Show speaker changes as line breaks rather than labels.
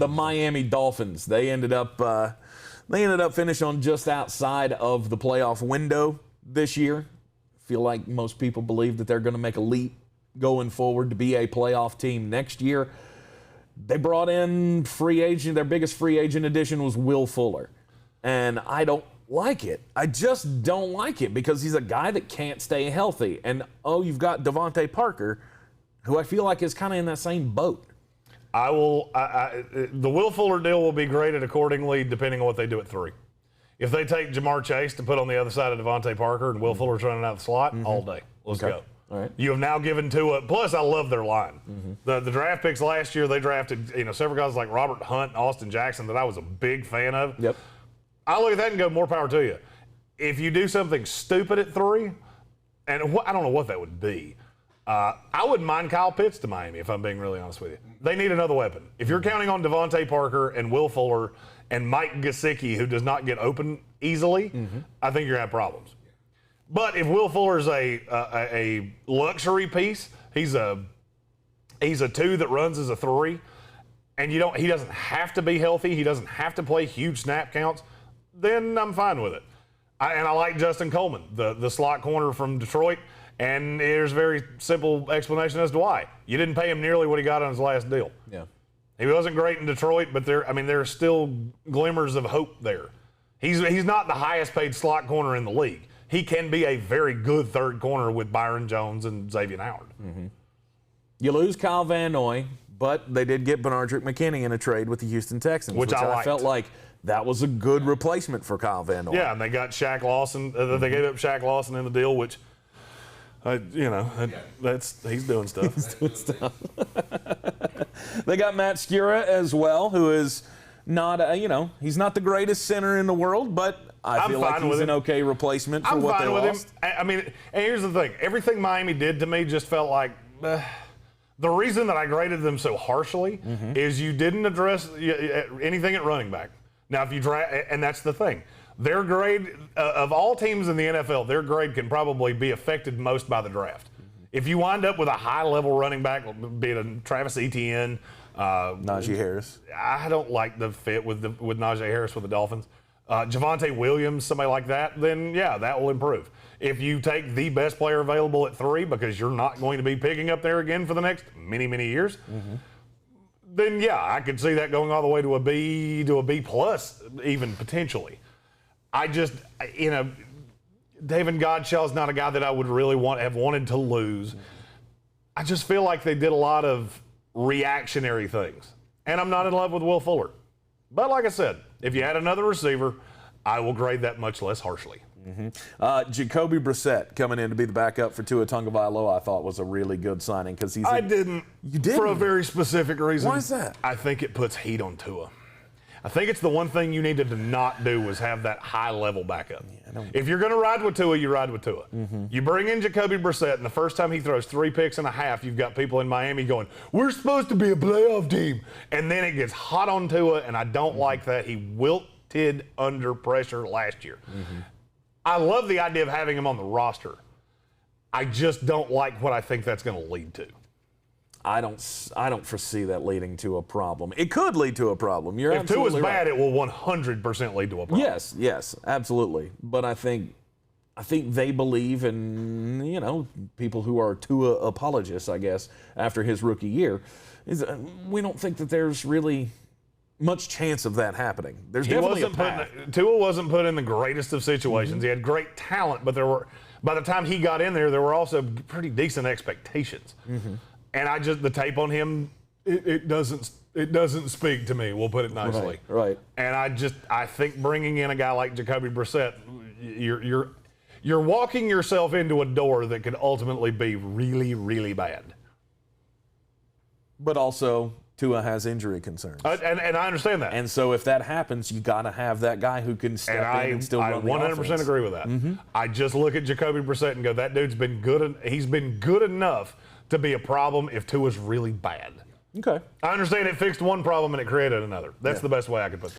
The Miami Dolphins, they ended up finishing on just outside of the playoff window this year. Feel like most people believe that they're going to make a leap going forward to be a playoff team next year. They brought in free agent. Their biggest free agent addition was Will Fuller. And I don't like it. I just don't like it because he's a guy that can't stay healthy. And, you've got Devante Parker, who I feel like is kind of in that same boat.
The Will Fuller deal will be graded accordingly depending on what they do at 3. If they take Jamar Chase to put on the other side of Devante Parker and Will Fuller's running out the slot, all day. Let's go.
All right.
You have now given Tua. Plus, I love their line. The draft picks last year, they drafted several guys like Robert Hunt, Austin Jackson that I was a big fan of.
Yep.
I look at that and go, more power to you. If you do something stupid at 3, and I don't know what that would be. I wouldn't mind Kyle Pitts to Miami, if I'm being really honest with you. They need another weapon. If you're counting on Devante Parker and Will Fuller and Mike Gesicki, who does not get open easily, I think you're going to have problems. But if Will Fuller's a luxury piece, he's a 2 that runs as a 3, and he doesn't have to be healthy, he doesn't have to play huge snap counts, then I'm fine with it. I like Justin Coleman, the slot corner from Detroit. And there's a very simple explanation as to why. You didn't pay him nearly what he got on his last deal.
Yeah.
He wasn't great in Detroit, but there are still glimmers of hope there. He's not the highest paid slot corner in the league. He can be a very good third corner with Byron Jones and Xavier Howard.
You lose Kyle Van Noy, but they did get Benardrick McKinney in a trade with the Houston Texans, which I felt like that was a good replacement for Kyle Van Noy.
Yeah, and they got Shaq Lawson. They gave up Shaq Lawson in the deal, which – he's doing stuff.
They got Matt Skura as well, who is not, he's not the greatest center in the world, but I feel like he's an okay replacement for what they lost.
I mean, and here's the thing. Everything Miami did to me just felt like the reason that I graded them so harshly is you didn't address anything at running back. Now, if you and that's the thing. Their grade, of all teams in the NFL, their grade can probably be affected most by the draft. If you wind up with a high-level running back, be it a Travis Etienne,
Najee Harris.
I don't like the fit with Najee Harris with the Dolphins. Javonte Williams, somebody like that, then, yeah, that will improve. If you take the best player available at 3 because you're not going to be picking up there again for the next many, many years, then, yeah, I could see that going all the way to a B plus even potentially. David Godshall is not a guy that I would really have wanted to lose. I just feel like they did a lot of reactionary things. And I'm not in love with Will Fuller. But like I said, if you add another receiver, I will grade that much less harshly.
Jacoby Brissett coming in to be the backup for Tua Tagovailoa, I thought was a really good signing because he's.
I didn't. You didn't? For a very specific reason.
Why is that?
I think it puts heat on Tua. I think it's the one thing you needed to not do was have that high-level backup. Yeah, if you're going to ride with Tua, you ride with Tua. You bring in Jacoby Brissett, and the first time he throws 3 picks and a half, you've got people in Miami going, we're supposed to be a playoff team. And then it gets hot on Tua, and I don't like that. He wilted under pressure last year. I love the idea of having him on the roster. I just don't like what I think that's going to lead to.
I don't foresee that leading to a problem. It could lead to a problem.
If Tua's bad, it will 100% lead to a problem.
Yes, absolutely. But I think they believe in, people who are Tua apologists, I guess, after his rookie year. We don't think that there's really much chance of that happening. There's definitely a path.
Tua wasn't put in the greatest of situations. He had great talent, but by the time he got in there were also pretty decent expectations. And the tape on him, it doesn't speak to me. We'll put it nicely.
Right.
And I think bringing in a guy like Jacoby Brissett, you're walking yourself into a door that could ultimately be really, really bad.
But also, Tua has injury concerns.
And I understand that.
And so if that happens, you got to have that guy who can step in and still run the offense.
I 100% agree with that. I just look at Jacoby Brissett and go, that dude's been good. He's been good enough to be a problem if Tua's really bad.
Okay.
I understand it fixed one problem and it created another. That's the best way I could put that.